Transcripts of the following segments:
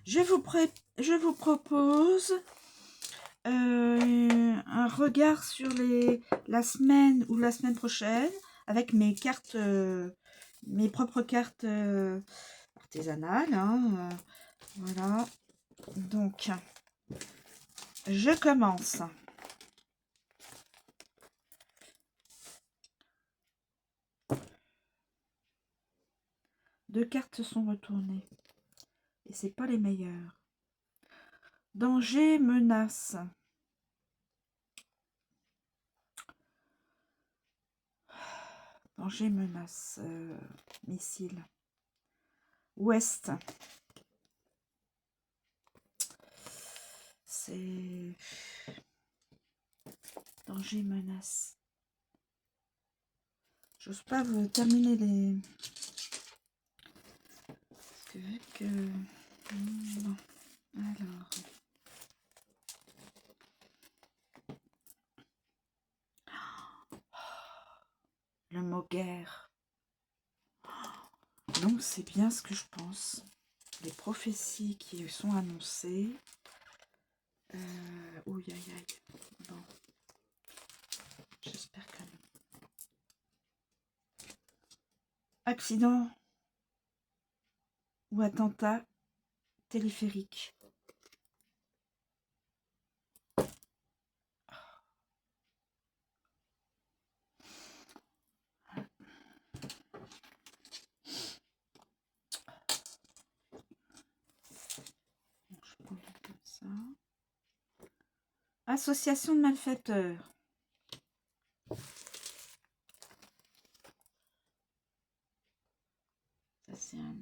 Je vous propose un regard sur la semaine ou la semaine prochaine avec mes cartes, mes propres cartes artisanales. Hein, voilà. Donc, je commence. Deux cartes sont retournées. Et c'est pas les meilleures. Danger, menace. Danger, menace. Missile. Ouest. C'est... Danger, menace. J'ose pas vous terminer les... Parce que vu que... Bon. Alors... Le mot guerre. Donc c'est bien ce que je pense. Les prophéties qui sont annoncées. Ouh, aïe, aïe. Bon. J'espère que... Accident ou attentat téléphérique. Je prends comme ça. Association de malfaiteurs. Ça c'est un...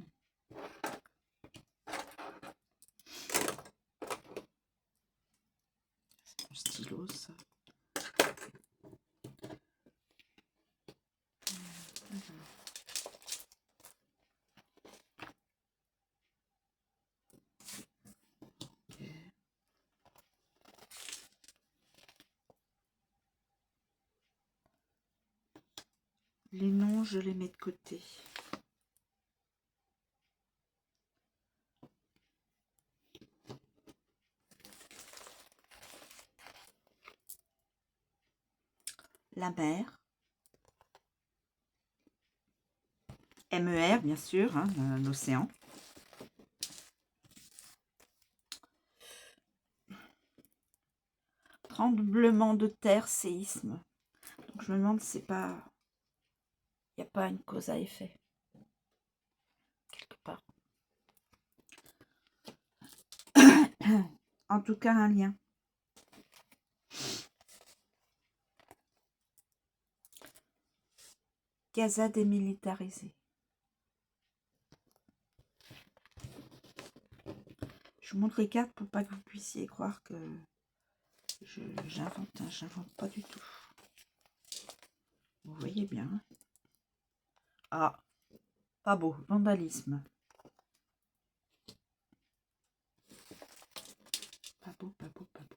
C'est mon stylo ça. Les noms, je les mets de côté. La mer. MER, bien sûr, hein, l'océan. Tremblement de terre, séisme. Donc je me demande si c'est pas... Il n'y a pas une cause à effet. Quelque part. En tout cas, un lien. Gaza démilitarisé. Je vous montre les cartes pour pas que vous puissiez croire que j'invente. Hein, j'invente pas du tout. Vous voyez bien. Ah, pas beau. Vandalisme. Pas beau, pas beau, pas beau.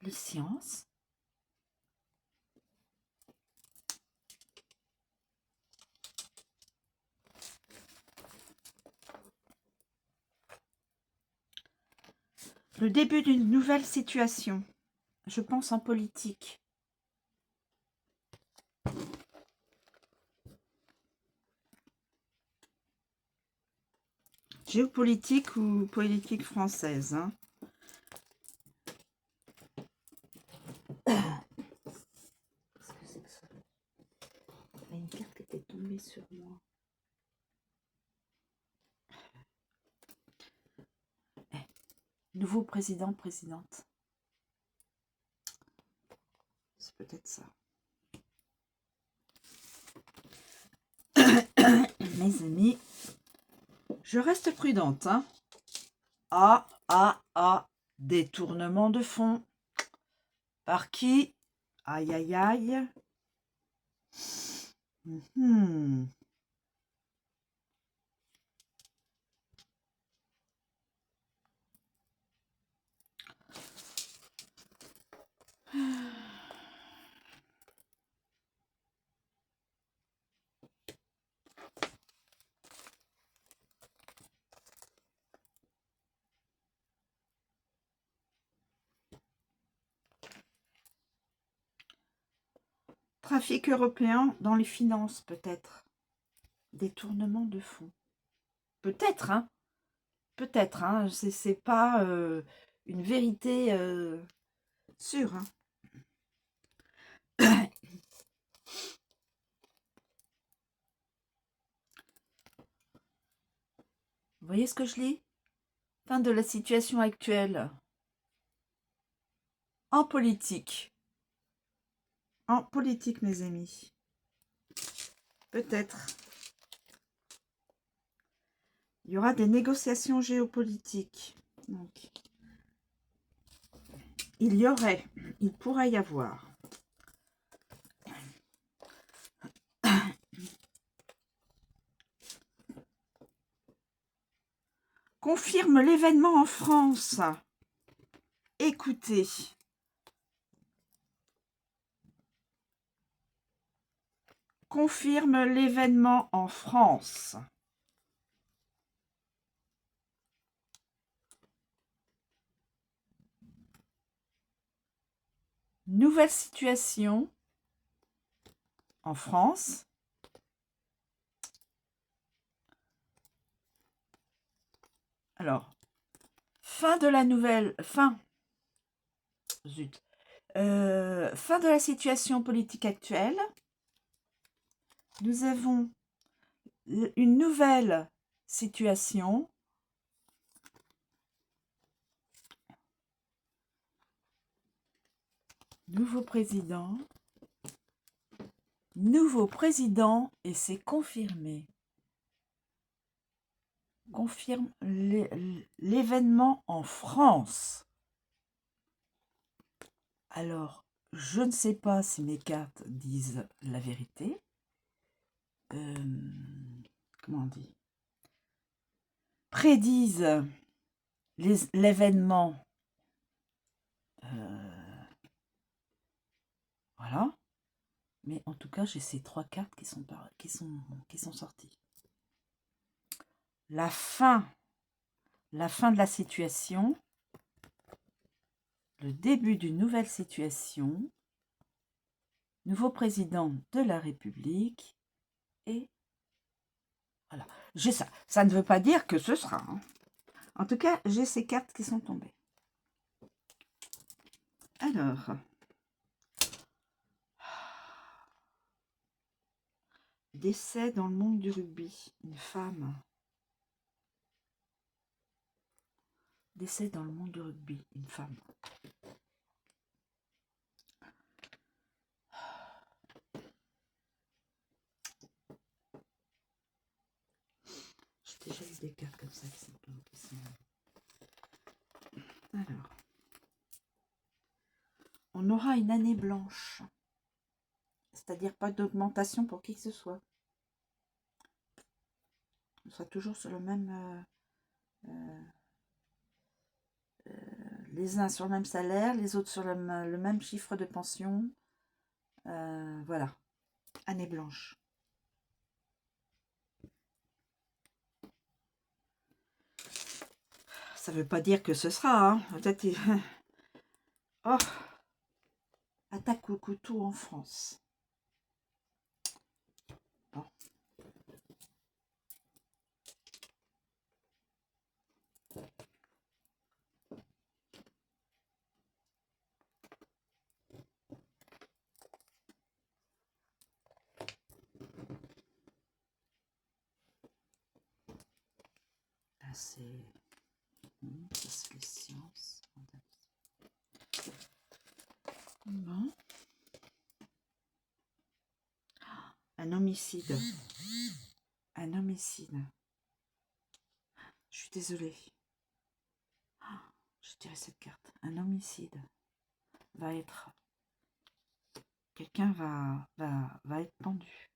Les sciences. Le début d'une nouvelle situation. Je pense en politique. Géopolitique ou politique française. Hein. Qu'est-ce que c'est que ça? Il y a une carte qui était tombée sur moi. Nouveau président, présidente. C'est peut-être ça. Mes amis, je reste prudente. Hein. Détournement de fonds. Par qui? Aïe, aïe, aïe. Trafic européen dans les finances, peut-être. Détournement de fonds. Peut-être, hein. Peut-être, hein. C'est pas une vérité sûre, hein. Vous voyez ce que je lis? Fin de la situation actuelle. En politique. En politique, mes amis. Peut-être. Il y aura des négociations géopolitiques. Donc, il pourrait y avoir. Confirme l'événement en France. Écoutez. Confirme l'événement en France. Nouvelle situation en France. Alors, fin de la nouvelle... Fin de la situation politique actuelle. Nous avons une nouvelle situation. Nouveau président. Nouveau président et c'est confirmé. Confirme l'événement en France. Alors, je ne sais pas si mes cartes disent la vérité. Comment on dit? Prédisent l'événement. Voilà. Mais en tout cas, j'ai ces trois cartes qui sont sorties. La fin de la situation, le début d'une nouvelle situation, nouveau président de la République, et voilà. J'ai ça. Ça ne veut pas dire que ce sera. Hein. En tout cas, j'ai ces cartes qui sont tombées. Alors, décès dans le monde du rugby, une femme. Décès dans le monde du rugby, une femme. J'ai déjà eu des cartes comme ça qui sont... Alors, on aura une année blanche. C'est-à-dire pas d'augmentation pour qui que ce soit. On sera toujours sur le même... les uns sur le même salaire, les autres sur le même chiffre de pension. Voilà. Année blanche. Ça ne veut pas dire que ce sera. Hein. Peut-être... Oh. Attaque au couteau en France. Bon. Là, c'est les sciences. Bon. Un homicide. Un homicide. Je suis désolée. Je dirais cette carte. Un homicide va être... Quelqu'un va être pendu.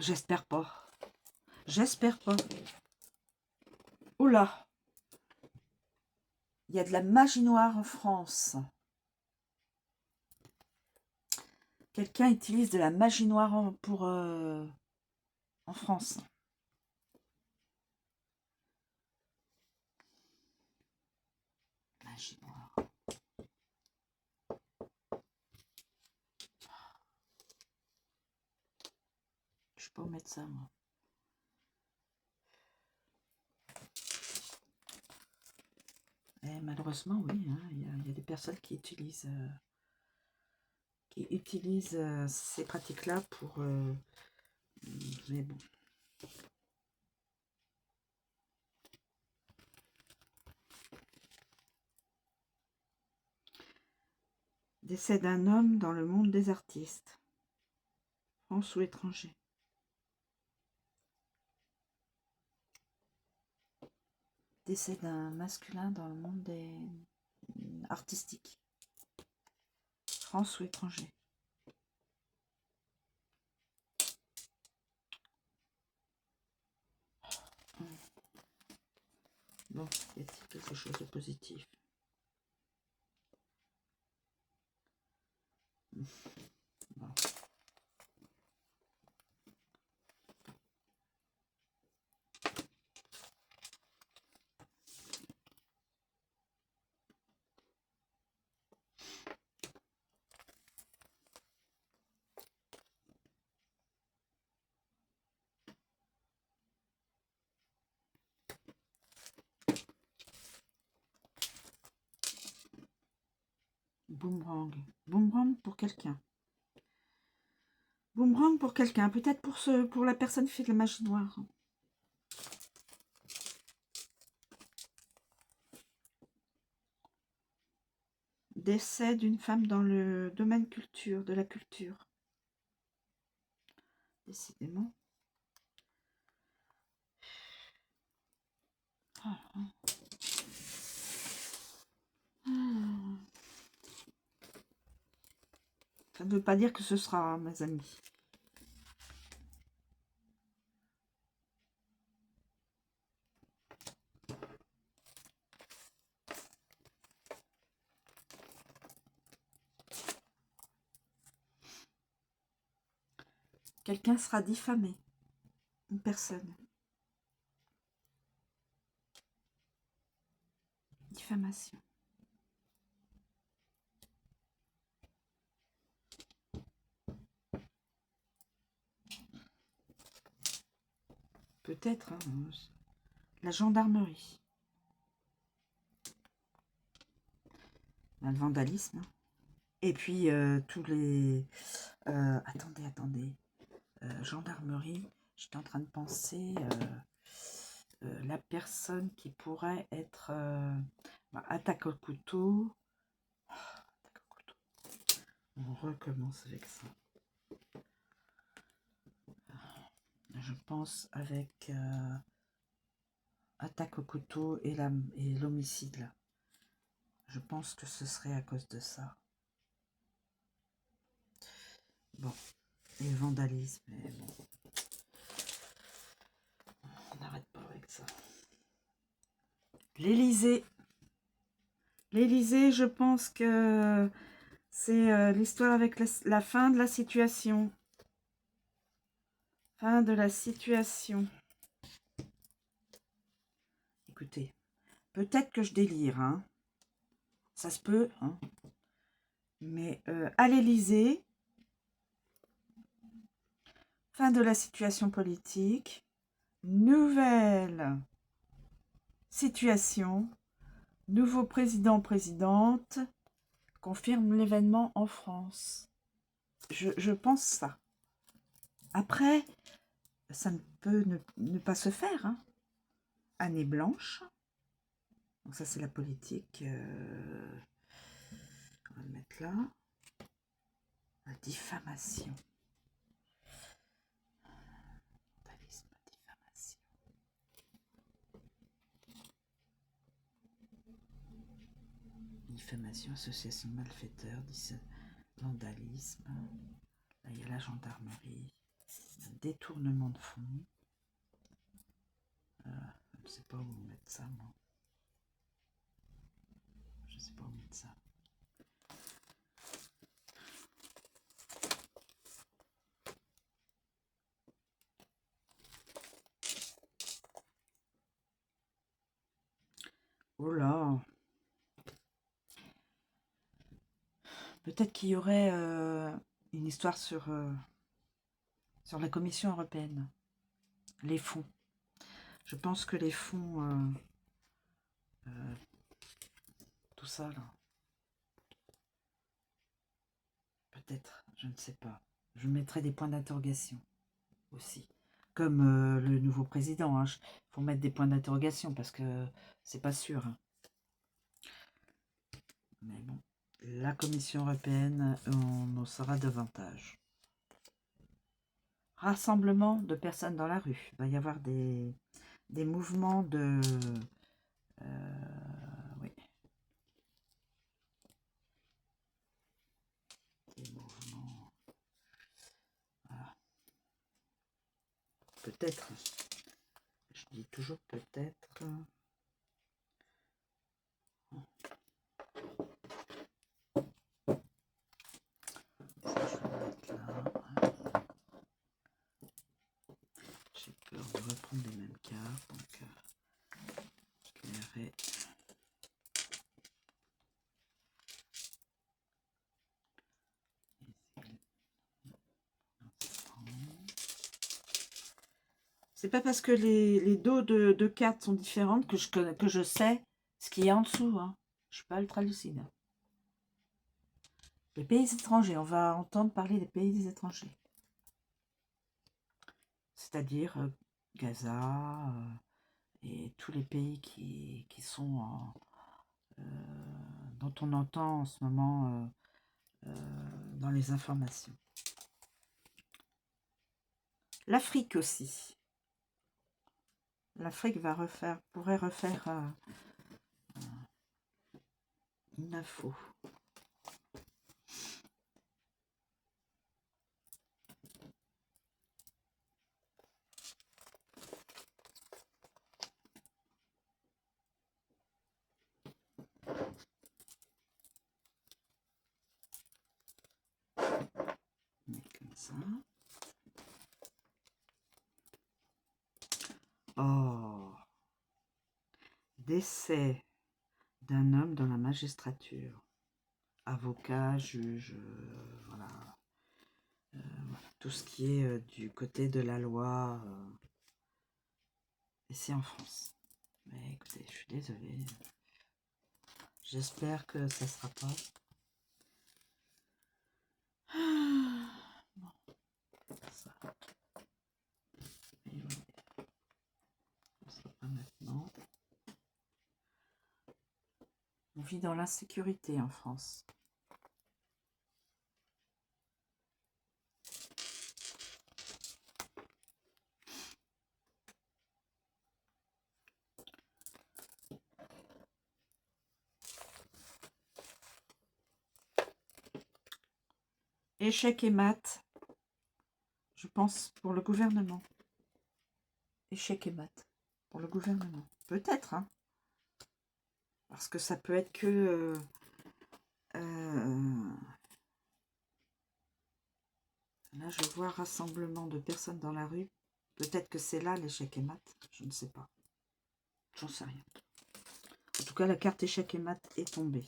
J'espère pas. J'espère pas. Oula. Il y a de la magie noire en France. Quelqu'un utilise de la magie noire en France. magie noire. Je peux mettre ça, moi. Et malheureusement, oui, hein, il y a des personnes qui utilisent ces pratiques-là pour... mais bon. Décès d'un homme dans le monde des artistes. France ou étranger. Décès d'un masculin dans le monde des artistique. France ou étranger. Bon, y a-t-il quelque chose de positif? Bon. Boomerang. Boomerang pour quelqu'un. Boomerang pour quelqu'un. Peut-être pour la personne qui fait de la magie noire. Décès d'une femme dans le domaine de la culture. Décidément. Ah. Ça ne veut pas dire que ce sera, hein, mes amis. Quelqu'un sera diffamé. Une personne. Diffamation. Peut-être, hein, la gendarmerie. Le vandalisme. Et puis, tous les... attendez. Gendarmerie, j'étais en train de penser... la personne qui pourrait être attaque au couteau. On recommence avec ça. Je pense avec attaque au couteau et l'homicide. Je pense que ce serait à cause de ça. Bon. Et le vandalisme. Mais bon. On n'arrête pas avec ça. L'Élysée. L'Élysée, je pense que c'est l'histoire avec la fin de la situation. Fin de la situation. Écoutez, peut-être que je délire, hein. Ça se peut, hein. Mais à l'Élysée, fin de la situation politique, nouvelle situation, nouveau président, présidente, confirme l'événement en France. Je pense ça. Après, ça ne peut ne pas se faire, hein. Année blanche. Donc ça, c'est la politique. On va le mettre là. La diffamation. Vandalisme, diffamation. Diffamation, association de malfaiteurs, vandalisme. Là, il y a la gendarmerie. Un détournement de fonds. Je ne sais pas où mettre ça, moi. Je ne sais pas où mettre ça. Oh là! Peut-être qu'il y aurait une histoire sur la Commission européenne. Les fonds. Je pense que les fonds, tout ça là, peut-être, je ne sais pas. Je mettrai des points d'interrogation aussi. Comme le nouveau président, hein. Faut mettre des points d'interrogation parce que c'est pas sûr, hein. Mais bon, la Commission européenne, on en saura davantage. Rassemblement de personnes dans la rue. Il va y avoir des mouvements de... oui. Des mouvements... Voilà. Peut-être. Je dis toujours peut-être. Ça, je vais le mettre là. J'ai peur de reprendre les mêmes cartes, donc je verrai. C'est pas parce que les dos de cartes sont différentes que je sais ce qu'il y a en dessous, hein. Je suis pas ultra lucide. Les pays étrangers, on va entendre parler des pays étrangers. C'est-à-dire Gaza et tous les pays qui sont dont on entend en ce moment dans les informations. L'Afrique aussi. L'Afrique pourrait refaire une info. Comme ça. Oh, décès d'un homme dans la magistrature. Avocat, juge, voilà. Voilà. Tout ce qui est du côté de la loi. Et c'est en France. Mais écoutez, je suis désolée. J'espère que ça ne sera pas. Bon, ça. Et voilà. Ça sera pas maintenant. On vit dans l'insécurité en France. Échec et mat, je pense, pour le gouvernement. Échec et mat, pour le gouvernement. Peut-être, hein. Parce que ça peut être que... là, je vois rassemblement de personnes dans la rue. Peut-être que c'est là l'échec et mat. Je ne sais pas. J'en sais rien. En tout cas, la carte échec et mat est tombée.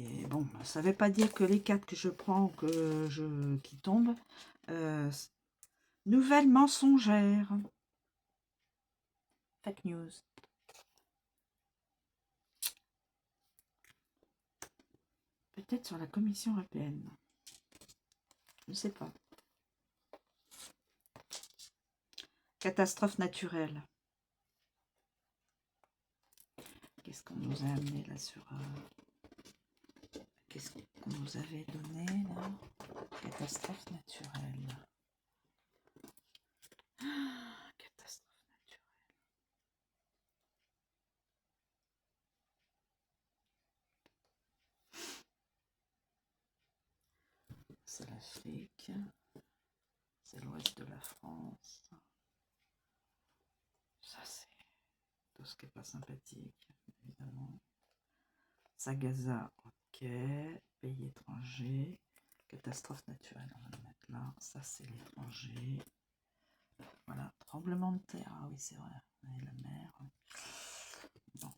Et bon, ça ne veut pas dire que les cartes que je prends, qui tombent, nouvelles mensongères. Fake news. Peut-être sur la Commission européenne. Je ne sais pas. Catastrophe naturelle. Qu'est-ce qu'on nous a amené là sur... Qu'est-ce qu'on nous avait donné là? Catastrophe naturelle. Catastrophe naturelle. C'est l'Afrique. C'est l'ouest de la France. Ça, c'est tout ce qui n'est pas sympathique, évidemment. Gaza, ok. Pays étranger. Catastrophe naturelle, on va le mettre là. Ça, c'est l'étranger. Voilà, tremblement de terre. Ah oui, c'est vrai. Et la mer. Bon,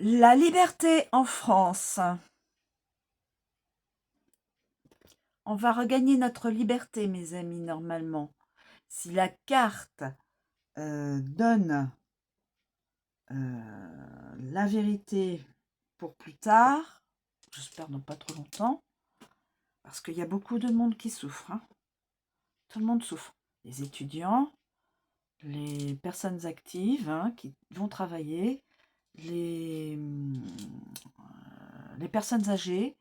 La liberté en France. On va regagner notre liberté, mes amis, normalement. Si la carte donne la vérité pour plus tard, j'espère dans pas trop longtemps, parce qu'il y a beaucoup de monde qui souffre. Hein. Tout le monde souffre. Les étudiants, les personnes actives qui vont travailler, les personnes âgées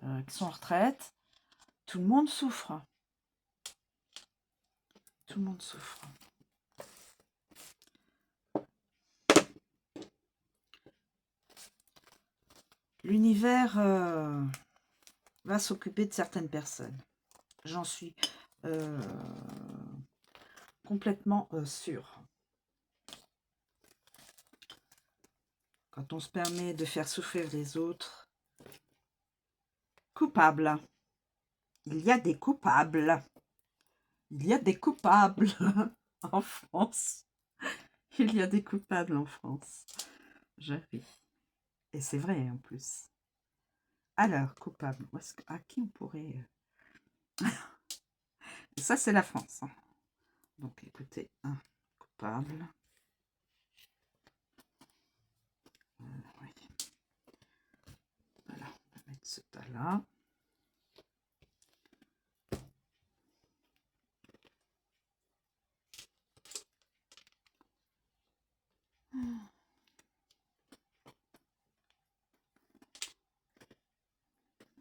qui sont en retraite, tout le monde souffre. Tout le monde souffre. L'univers va s'occuper de certaines personnes. J'en suis complètement sûre. Quand on se permet de faire souffrir les autres, coupables. Il y a des coupables. Il y a des coupables en France. Il y a des coupables en France. J'arrive. Et c'est vrai en plus. Alors, coupable. À qui on pourrait... Ça, c'est la France. Hein. Donc, écoutez, un coupable. Oui. Voilà, on va mettre ce tas-là.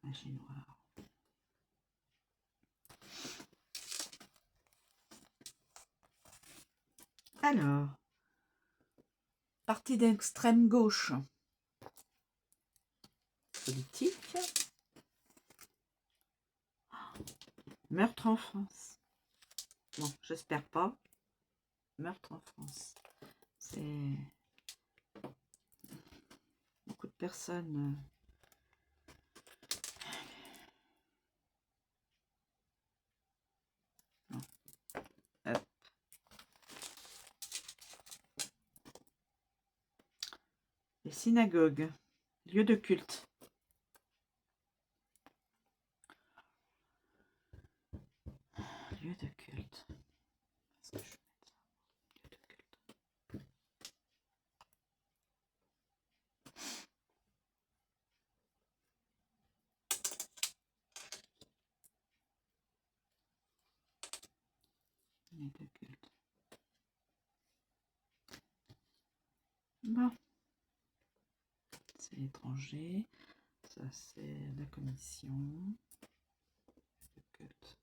Magie noire. Alors, parti d'extrême gauche. Politique. Meurtre en France. Bon, j'espère pas. Meurtre en France. C'est beaucoup de personnes. Non. Les synagogues, lieux de culte. Lieu de culte. Est-ce que je vais mettre ça? Lieu de culte. Lieu de culte. Bon. C'est l'étranger. Ça, c'est la commission. Lieu de culte.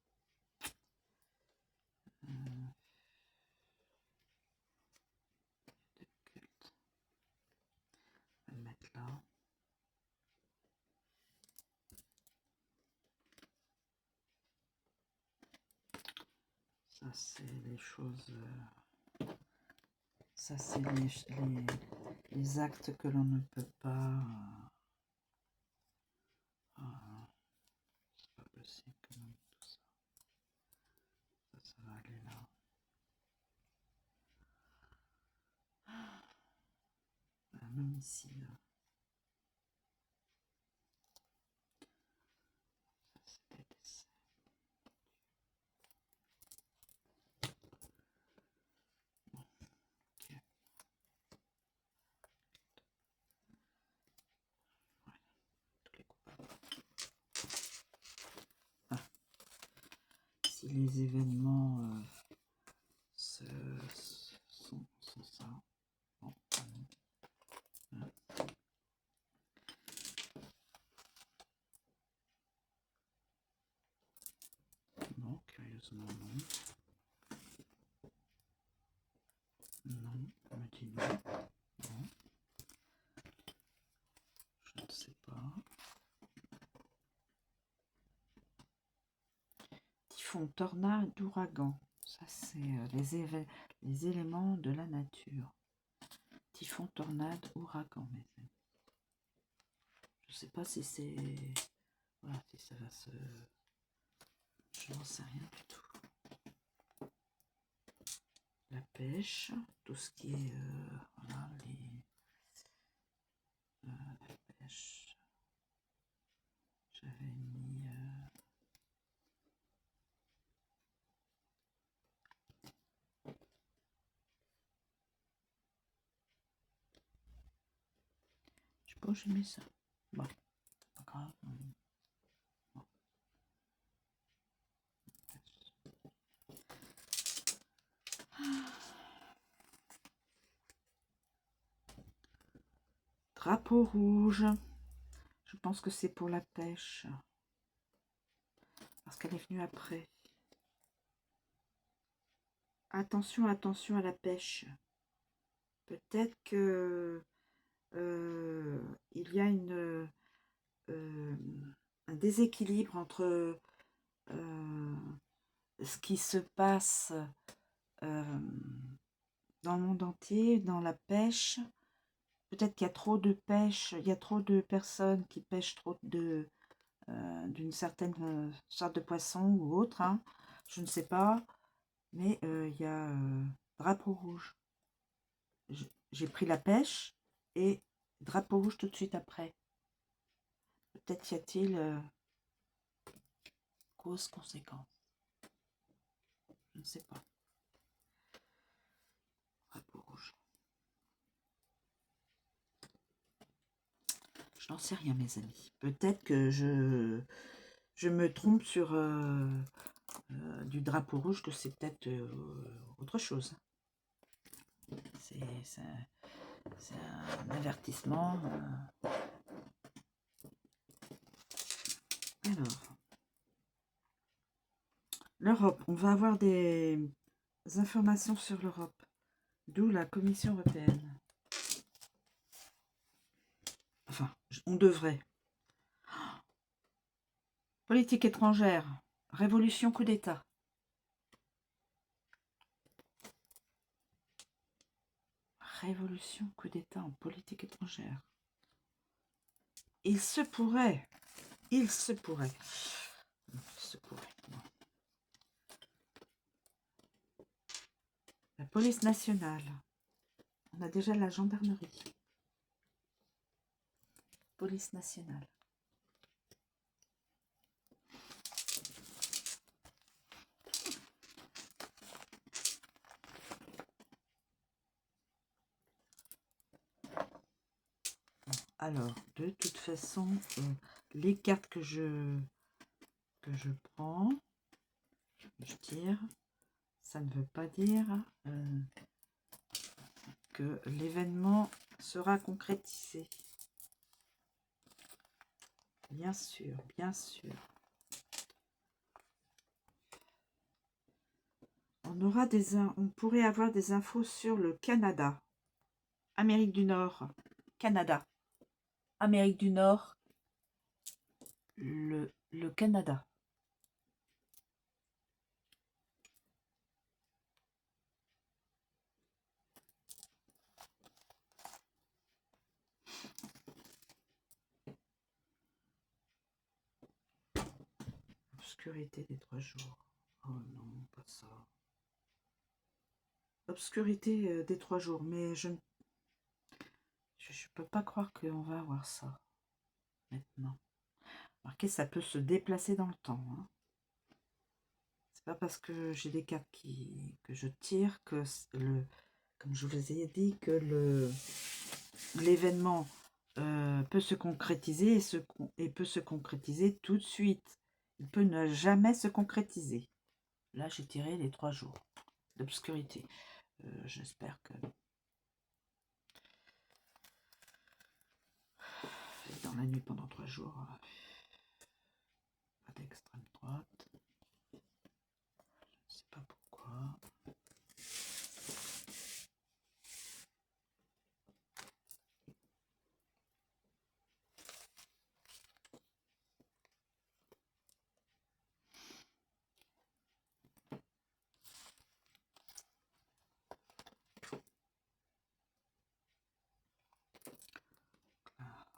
Lieu de culte. On va le mettre là. Ça, c'est les choses... ça, c'est les actes que l'on ne peut pas... c'est pas possible quand même, tout ça. Ça va aller là. Un homicide. Ça, c'est des décès. Bon, ok. Voilà, tous les coupables. Ah. Si les événements sont ça. Bon, non, curieusement non. Non, on me dit non. Non. Je ne sais pas. Typhon, tornade, ouragan. Ça, c'est les éléments de la nature. Typhon, tornade, ouragan, mes amis. Je ne sais pas si c'est... Voilà, si ça va se... Je n'en sais rien du tout. La pêche, tout ce qui est... voilà, J'avais mis... Je sais pas où j'ai mis ça. Bon, c'est pas grave. Bon. Drapeau rouge. Je pense que c'est pour la pêche. Parce qu'elle est venue après. Attention, attention à la pêche. Peut-être que il y a un déséquilibre entre ce qui se passe dans le monde entier, dans la pêche. Peut-être qu'il y a trop de pêche, il y a trop de personnes qui pêchent trop d'une certaine sorte de poisson ou autre, hein. Je ne sais pas, mais il y a drapeau rouge. J'ai pris la pêche et drapeau rouge tout de suite après. Peut-être y a-t-il cause-conséquence. Je ne sais pas. Drapeau rouge. Je n'en sais rien, mes amis. Peut-être que je me trompe sur du drapeau rouge, que c'est peut-être autre chose. C'est un avertissement. Alors, l'Europe. On va avoir des informations sur l'Europe. D'où la Commission européenne. Enfin, on devrait. Politique étrangère. Révolution, coup d'État. Révolution, coup d'État en politique étrangère. Il se pourrait. Il se pourrait. Il se pourrait. Bon. La police nationale. On a déjà la gendarmerie. Police nationale. Alors, de toute façon, les cartes que je prends, je tire, ça ne veut pas dire que l'événement sera concrétisé. Bien sûr, bien sûr. On pourrait avoir des infos sur le Canada. Amérique du Nord. Canada. Amérique du Nord. Le Canada. Obscurité des 3 jours. Oh non, pas ça. Obscurité des 3 jours. Mais je ne peux pas croire qu'on va avoir ça maintenant. Remarquez, ça peut se déplacer dans le temps. Hein. C'est pas parce que j'ai des cartes que je tire que comme je vous ai dit, que l'événement peut se concrétiser et peut se concrétiser tout de suite. Il peut ne jamais se concrétiser. Là, j'ai tiré les 3 jours d'obscurité. J'espère que dans la nuit pendant 3 jours, pas d'extrême droite. Je ne sais pas pourquoi.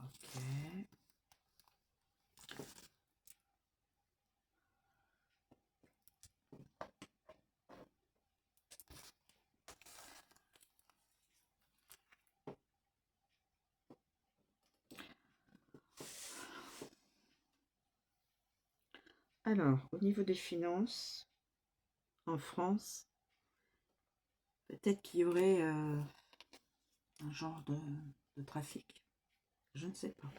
Ok. Alors, au niveau des finances, en France, peut-être qu'il y aurait un genre de trafic. Je ne sais pas.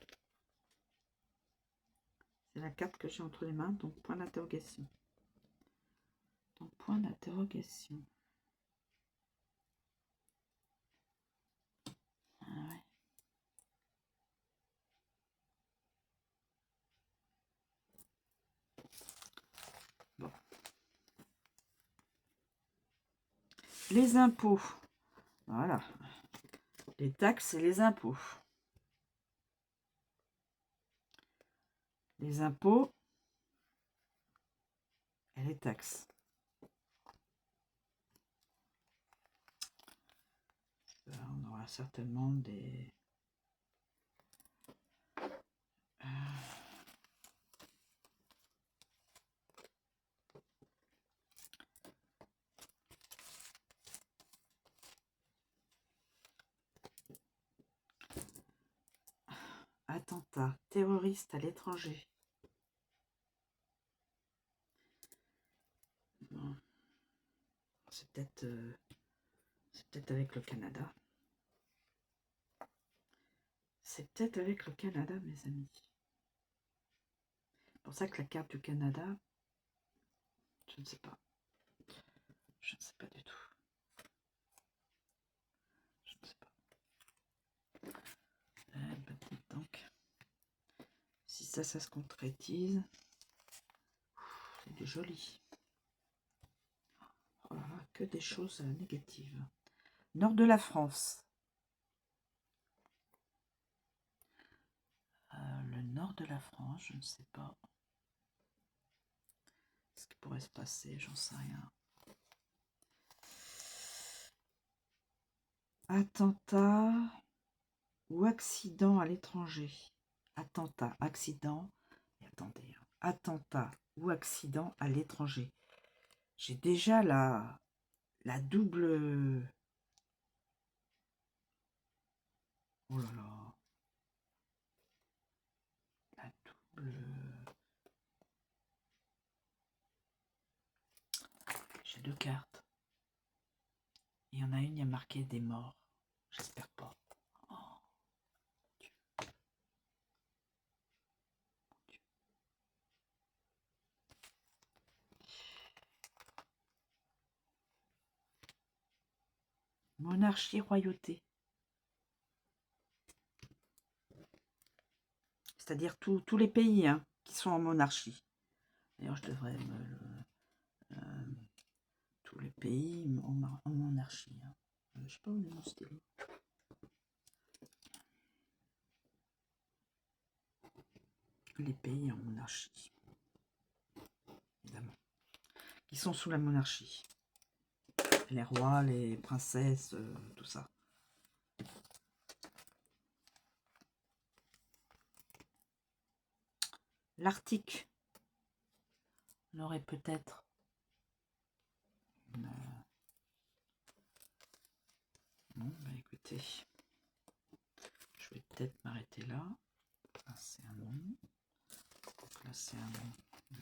C'est la carte que j'ai entre les mains, donc point d'interrogation. Donc point d'interrogation. Ah ouais. Bon. Les impôts. Voilà. Les taxes et les impôts. Les impôts et les taxes. On aura certainement des... attentats terroristes à l'étranger. Bon. C'est peut-être avec le Canada. C'est peut-être avec le Canada, mes amis. C'est pour ça que la carte du Canada, je ne sais pas. Je ne sais pas du tout. Je ne sais pas. Donc, si ça se concrétise, c'est du joli. Oh là là, que des choses négatives. Nord de la France. Le nord de la France, je ne sais pas. Ce qui pourrait se passer, j'en sais rien. Attentat ou accident à l'étranger. Attentat, accident. Et attendez, attentat ou accident à l'étranger. J'ai déjà la double... Oh là là. La double... J'ai deux cartes. Il y en a une, il y a marqué des morts. J'espère pas. Oh, Dieu. Dieu. Monarchie, royauté. C'est-à-dire tous les pays qui sont en monarchie. D'ailleurs, je devrais tous les pays en monarchie. Je sais pas où est mon stylo. Les pays en monarchie. Évidemment. Qui sont sous la monarchie. Les rois, les princesses, tout ça. L'Arctique. On aurait peut-être bon, bah écoutez, je vais peut-être m'arrêter là. Là, c'est un non. Donc là, c'est un non.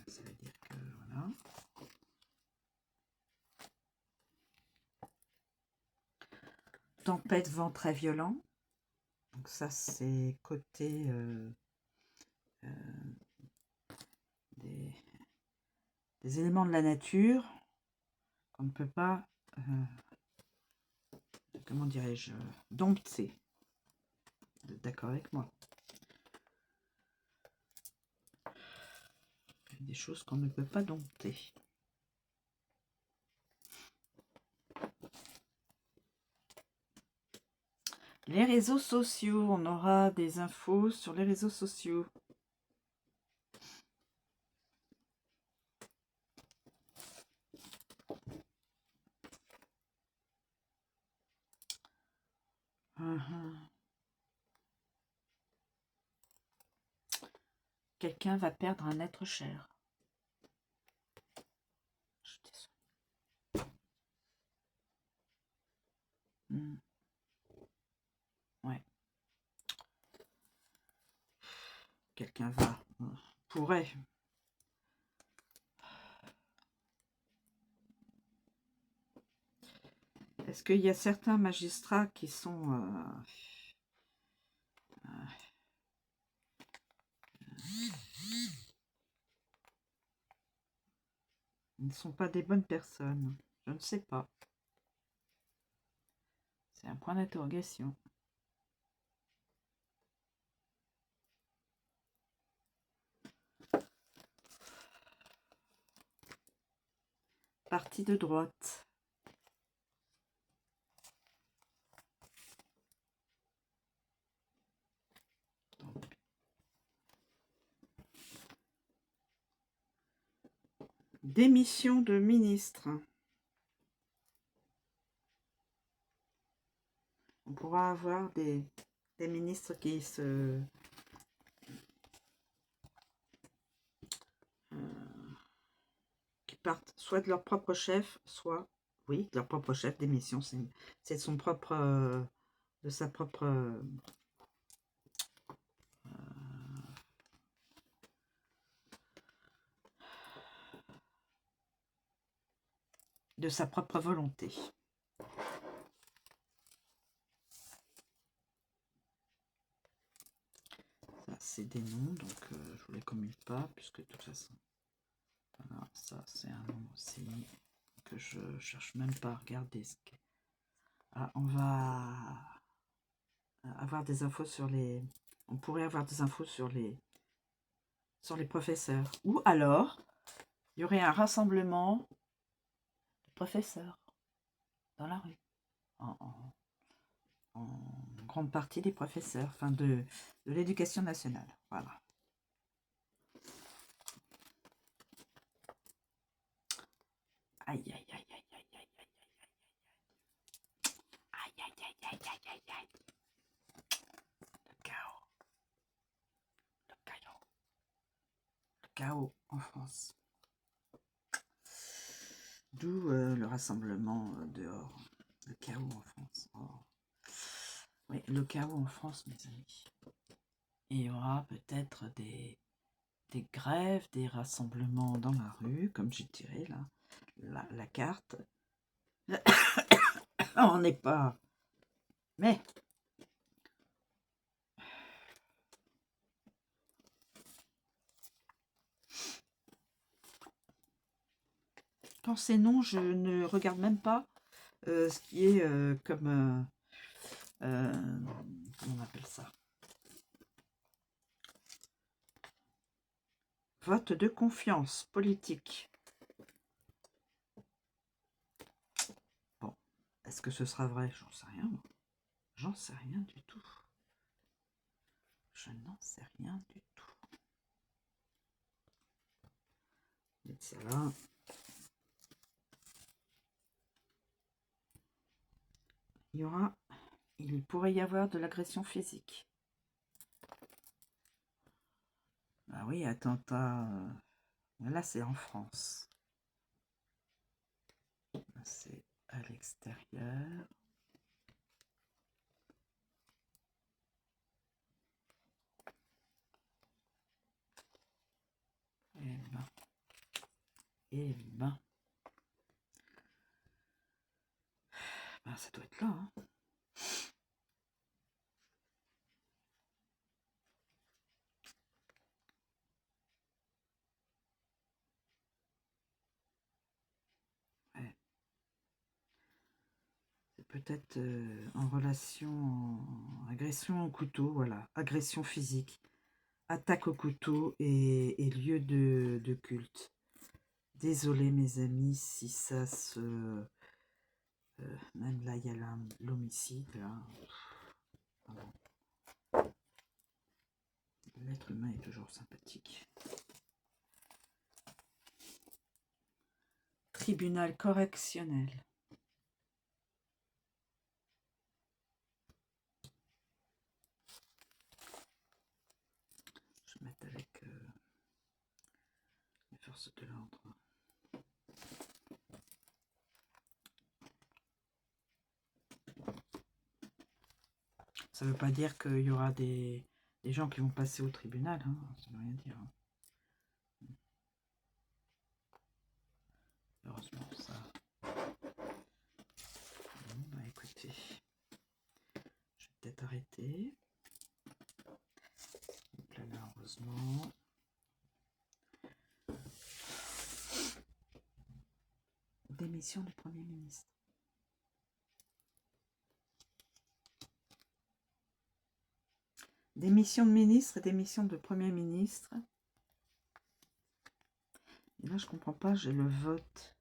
Ça veut dire que voilà. Tempête, vent très violent. Donc ça, c'est côté des éléments de la nature qu'on ne peut pas, comment dirais-je, dompter. Vous êtes d'accord avec moi? Il y a des choses qu'on ne peut pas dompter. Les réseaux sociaux, on aura des infos sur les réseaux sociaux. Quelqu'un va perdre un être cher. Je suis désolée. Ouais. Quelqu'un pourrait Est-ce qu'il y a certains magistrats qui sont... ils ne sont pas des bonnes personnes? Je ne sais pas. C'est un point d'interrogation. Parti de droite. Démission de ministre. On pourra avoir des ministres qui se... qui partent soit de leur propre chef, soit... Oui, de leur propre chef, démission. C'est de son propre... de sa propre... de sa propre volonté. Ça, c'est des noms, donc je vous les commute pas, puisque de toute façon... Voilà, ça, c'est un nom aussi, que je cherche même pas à regarder. Ah, on va avoir des infos sur les... On pourrait avoir des infos sur les professeurs. Ou alors, il y aurait un rassemblement de professeurs dans la rue. En grande partie des professeurs, enfin de l'éducation nationale. Voilà. Aïe, aïe, aïe, aïe, aïe, aïe, aïe, aïe, aïe, aïe, aïe, aïe, aïe, aïe. Le chaos. Le chaos. Le chaos en France. D'où le rassemblement dehors. Le chaos en France. Oh. Oui, le chaos en France, mes amis. Et il y aura peut-être des grèves, des rassemblements dans la rue, comme j'ai tiré là, la carte. On n'est pas... Mais... Quand c'est non, je ne regarde même pas ce qui est comme... comment on appelle ça? Vote de confiance politique. Bon, est-ce que ce sera vrai? J'en sais rien. J'en sais rien du tout. Je n'en sais rien du tout. Mettre ça là. Il pourrait y avoir de l'agression physique. Ah oui, attentat. Là, c'est en France. C'est à l'extérieur. Eh ben. Ben, ça doit être là. Hein. Ouais. C'est peut-être en relation, agression au couteau, voilà. Agression physique. Attaque au couteau et lieu de culte. Désolé mes amis si ça se... même là, il y a l'homicide. L'être humain est toujours sympathique. Tribunal correctionnel. Je vais mettre avec les forces de l'ordre. Ça ne veut pas dire qu'il y aura des gens qui vont passer au tribunal, hein. Ça ne veut rien dire. Hein. Heureusement, ça. Démission du Premier ministre. Démission de ministre et démission de Premier ministre. Et là, je comprends pas, j'ai le vote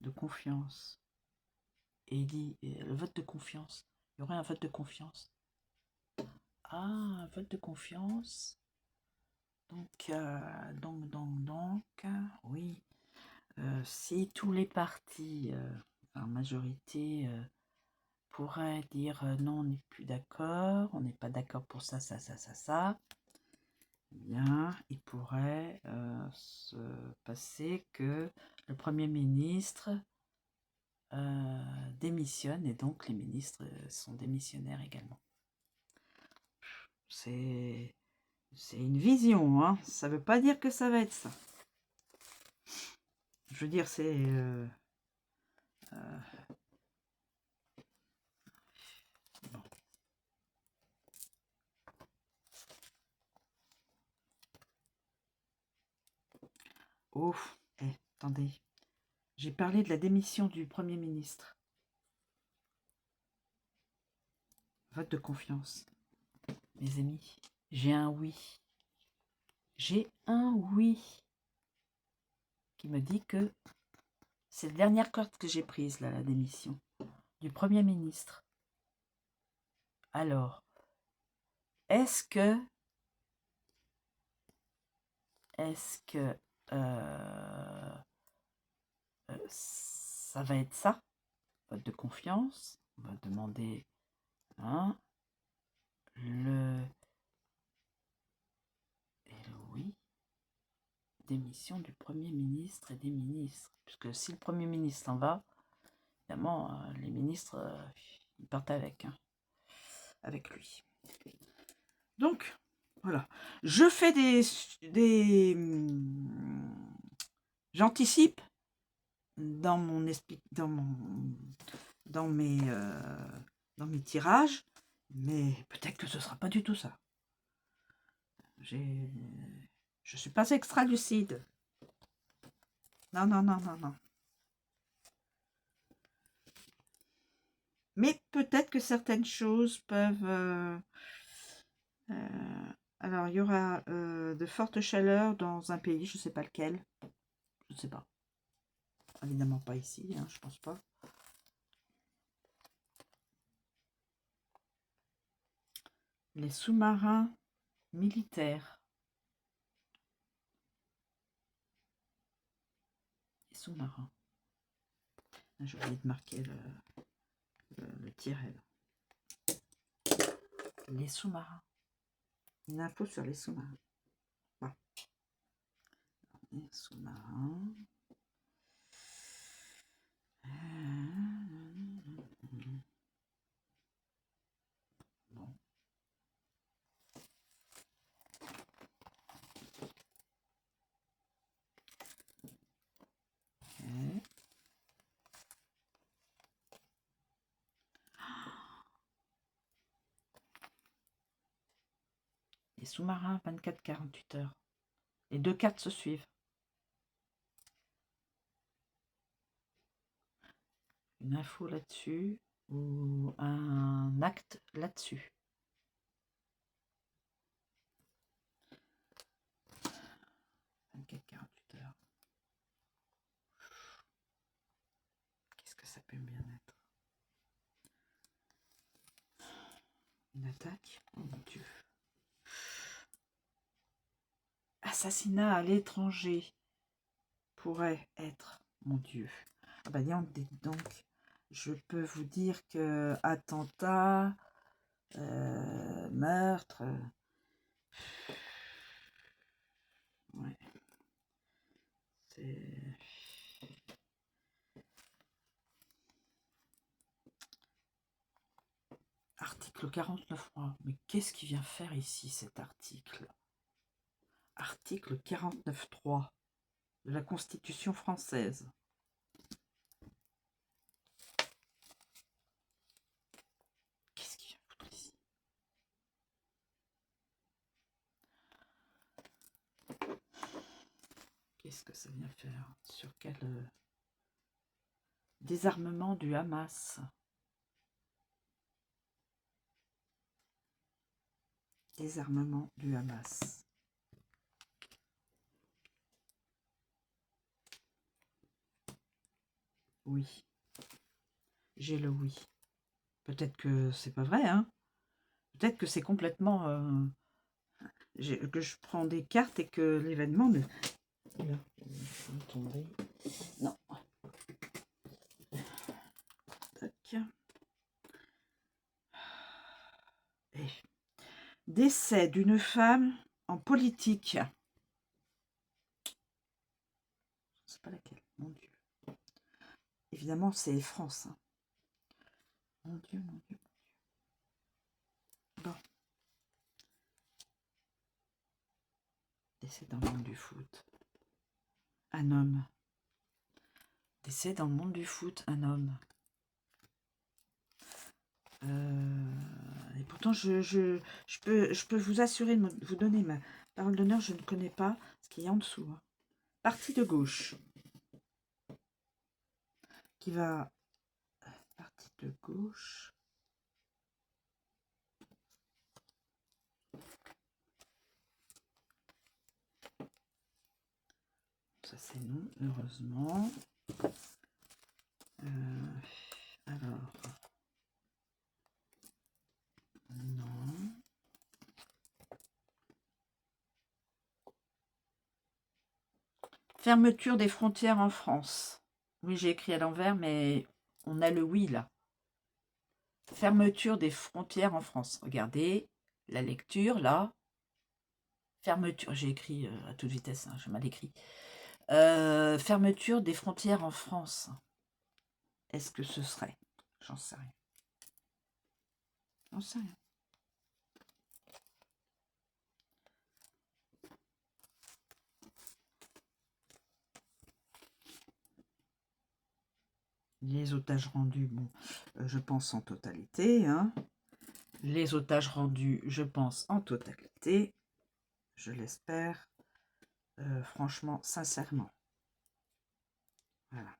de confiance. Et il dit, le vote de confiance. Il y aurait un vote de confiance. Ah, un vote de confiance. Donc, oui. Si tous les partis, en majorité, pourraient dire non, on n'est plus d'accord, on n'est pas d'accord pour ça, eh bien, il pourrait se passer que le Premier ministre démissionne et donc les ministres sont démissionnaires également. C'est une vision, hein. Ça ne veut pas dire que ça va être ça. Je veux dire, c'est... bon. Oh, attendez. J'ai parlé de la démission du Premier ministre. Vote de confiance. Mes amis, j'ai un oui. J'ai un oui qui me dit que c'est la dernière carte que j'ai prise, là, la démission du Premier ministre. Alors, est-ce que ça va être ça, vote de confiance? On va demander hein, le oui, démission du Premier ministre et des ministres. Puisque si le Premier ministre s'en va, évidemment, les ministres, ils partent avec lui. Donc, voilà. Je fais j'anticipe dans mes tirages, mais peut-être que ce ne sera pas du tout ça. Je suis pas extra lucide. Non. Mais peut-être que certaines choses peuvent... alors, il y aura de fortes chaleurs dans un pays, je ne sais pas lequel. Je ne sais pas. Évidemment pas ici, hein, je pense pas. Les sous-marins militaires. Les sous-marins. J'ai oublié de marquer le tiret. Là. Les sous-marins. Une info sur les sous-marins. Bon. Les sous-marins. Bon. Okay. Les sous-marins, 24-48 heures. Les deux cartes se suivent. Une info là-dessus ou un acte là-dessus. Qu'est-ce que ça peut bien être? Une attaque? Oh mon Dieu. Assassinat à l'étranger pourrait être, mon Dieu. Ah bah donc, je peux vous dire que attentat, meurtre, ouais, c'est... Article 49.3. Mais qu'est-ce qu'il vient faire ici, cet article? Article 49.3 de la Constitution française. Qu'est-ce qu'il vient foutre ici? Qu'est-ce que ça vient faire? Sur quel... Désarmement du Hamas. Désarmement du Hamas. Oui. J'ai le oui. Peut-être que c'est pas vrai, hein. Peut-être que c'est complètement... que je prends des cartes et que l'événement ne... Là, tomber. Non. Tac. Et décès d'une femme en politique. Je sais pas laquelle, mon Dieu. Évidemment, c'est France. Hein. Mon Dieu, mon Dieu. Bon. Décès dans le monde du foot. Un homme. Décès dans le monde du foot, un homme. Et pourtant, je peux vous assurer, vous donner ma parole d'honneur, je ne connais pas ce qu'il y a en dessous. Hein. Parti de gauche. Qui va... Parti de gauche. Ça, c'est non, heureusement. Alors... Non. Fermeture des frontières en France. Oui, j'ai écrit à l'envers, mais on a le oui là. Fermeture des frontières en France. Regardez la lecture là. Fermeture, j'ai écrit à toute vitesse, hein, j'ai mal écrit. Fermeture des frontières en France. Est-ce que ce serait? J'en sais rien. J'en sais rien. Les otages rendus, bon, je pense en totalité. Hein. Les otages rendus, je pense en totalité. Je l'espère. Franchement, sincèrement. Voilà.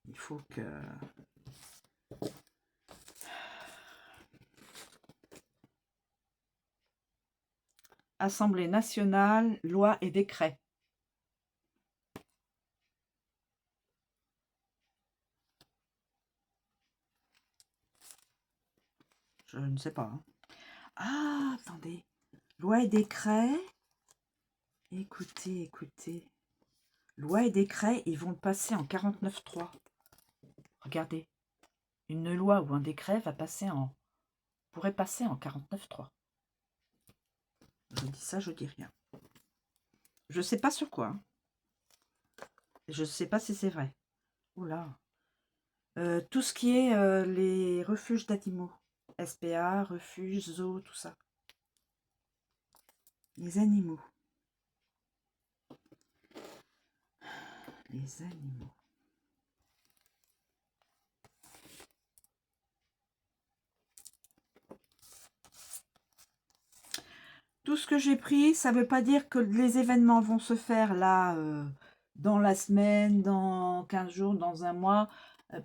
Il faut que... Assemblée nationale, loi et décret. Je ne sais pas. Hein. Ah, attendez. Loi et décret. Écoutez, écoutez. Loi et décret, ils vont le passer en 49.3. Regardez. Une loi ou un décret va passer en... pourrait passer en 49.3. Je dis ça, je dis rien. Je sais pas sur quoi. Hein. Je sais pas si c'est vrai. Oula. Tout ce qui est les refuges d'animaux. SPA, refuges, zoo, tout ça. Les animaux. Les animaux. Tout ce que j'ai pris, ça ne veut pas dire que les événements vont se faire là, dans la semaine, dans 15 jours, dans un mois.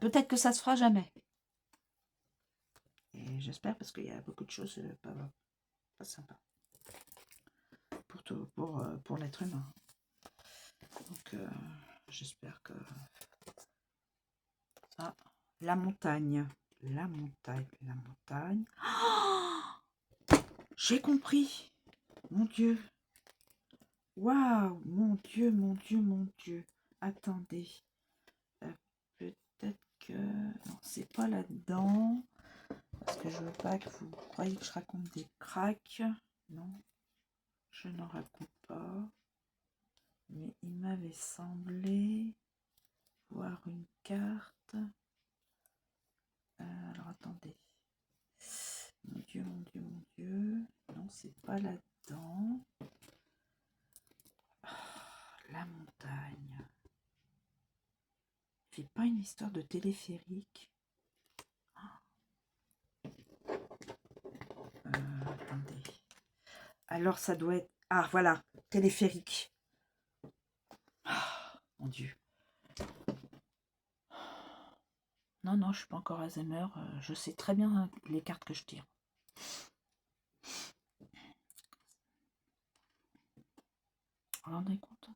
Peut-être que ça se fera jamais. Et j'espère parce qu'il y a beaucoup de choses pas sympas pour l'être humain. Donc, j'espère que... Ah, la montagne. La montagne, la montagne. Oh, j'ai compris. Mon Dieu. Waouh, mon Dieu, mon Dieu, mon Dieu. Attendez. Peut-être que... Non, c'est pas là-dedans. Parce que je veux pas que vous croyez que je raconte des cracks. Non, je n'en raconte pas. Mais il m'avait semblé voir une carte. Alors, attendez. Mon Dieu, mon Dieu, mon Dieu. Non, c'est pas là-dedans. Oh, la montagne. C'est pas une histoire de téléphérique. Attendez. Alors, ça doit être... Ah, voilà. Téléphérique. Oh, mon Dieu. Non, non, je suis pas encore Alzheimer. Je sais très bien les cartes que je tire. Vous vous rendez compte?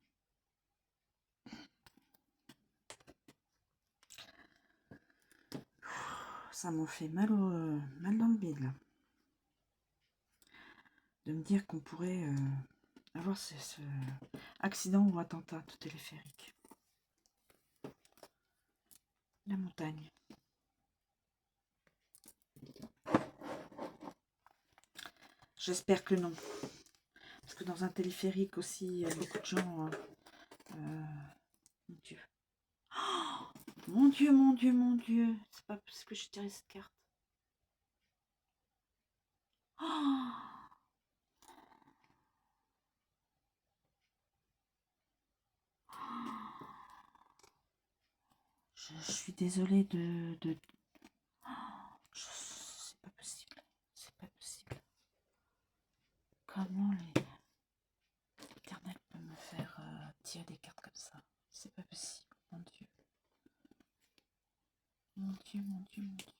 Ça m'en fait mal, mal dans le bide, là. De me dire qu'on pourrait avoir ce accident ou attentat tout téléphérique. La montagne. J'espère que non. Parce que dans un téléphérique aussi, il y a beaucoup de gens... mon Dieu. Oh, mon Dieu, mon Dieu, mon Dieu. C'est pas possible que j'ai tiré cette carte. Oh, je suis désolée de... C'est pas possible. C'est pas possible. Comment l'Éternel peut me faire tirer des cartes comme ça? C'est pas possible, mon Dieu. Mon Dieu, mon Dieu, mon Dieu.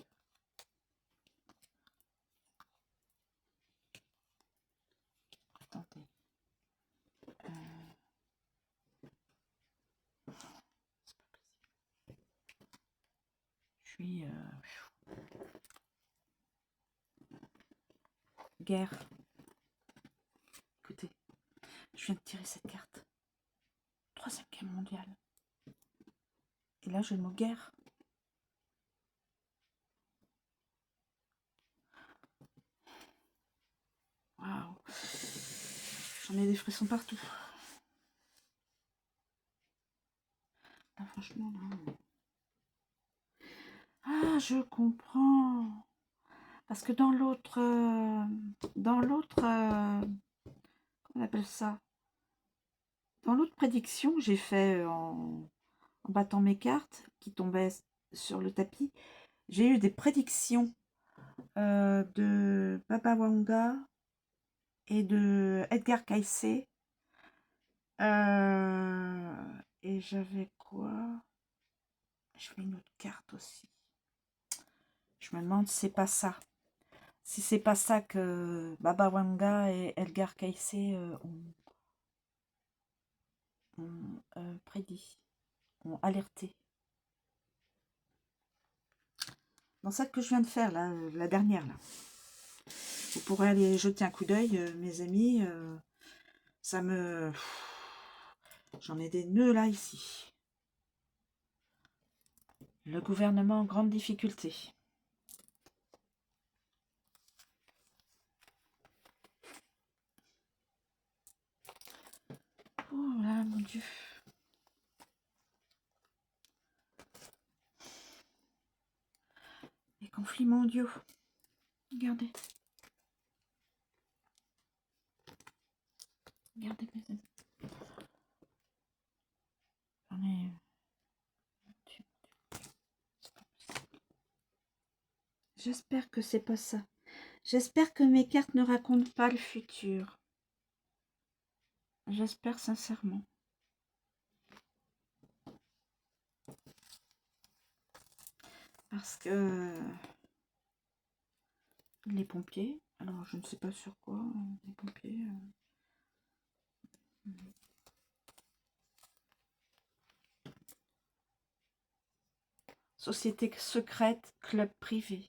Attendez. C'est pas possible. Je suis... guerre. Écoutez, je viens de tirer cette carte. Troisième guerre mondiale. Et là, j'ai le mot guerre. Waouh. J'en ai des frissons partout. Là, franchement, non. Ah, je comprends. Parce que dans l'autre... comment on appelle ça? Dans l'autre prédiction que j'ai fait en battant mes cartes, qui tombaient sur le tapis, j'ai eu des prédictions de Baba Wanga et de Edgar Cayce. Et j'avais quoi? Je fais une autre carte aussi. Je me demande si c'est pas ça. Si c'est pas ça que Baba Wanga et Edgar Cayce ont prédit, ont alerté. Dans celle que je viens de faire, là, la dernière, là. Vous pourrez aller jeter un coup d'œil, mes amis. Ça me... J'en ai des nœuds, là, ici. Le gouvernement en grande difficulté. Oh là, mon Dieu. Les conflits mondiaux. Regardez. Regardez, mes amis. J'en ai... J'espère que c'est pas ça. J'espère que mes cartes ne racontent pas le futur. J'espère sincèrement. Parce que les pompiers, alors je ne sais pas sur quoi, les pompiers... Société secrète, club privé.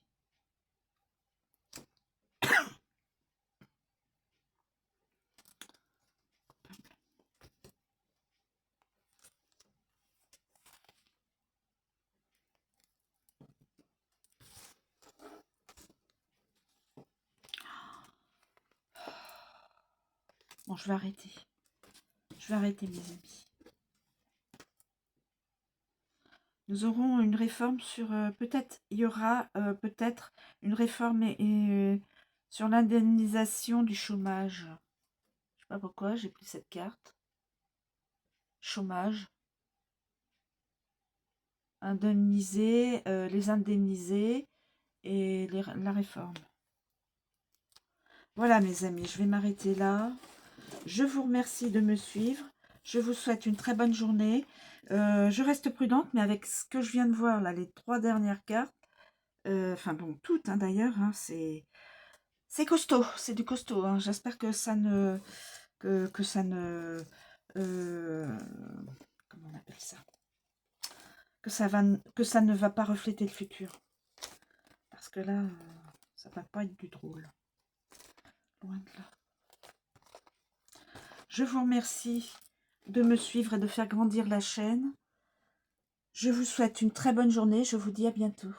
Bon, je vais arrêter. Je vais arrêter, mes amis. Nous aurons une réforme sur... peut-être, il y aura peut-être une réforme sur l'indemnisation du chômage. Je sais pas pourquoi j'ai pris cette carte. Chômage. Indemniser, les indemniser et la réforme. Voilà, mes amis, je vais m'arrêter là. Je vous remercie de me suivre. Je vous souhaite une très bonne journée. Je reste prudente, mais avec ce que je viens de voir, là, les 3 dernières cartes, enfin bon, toutes hein, d'ailleurs, hein, c'est costaud, c'est du costaud. Hein. J'espère que ça ne... que ça ne... comment on appelle ça? Que ça ne va pas refléter le futur. Parce que là, ça va pas être du drôle. Loin de là. Je vous remercie de me suivre et de faire grandir la chaîne. Je vous souhaite une très bonne journée. Je vous dis à bientôt.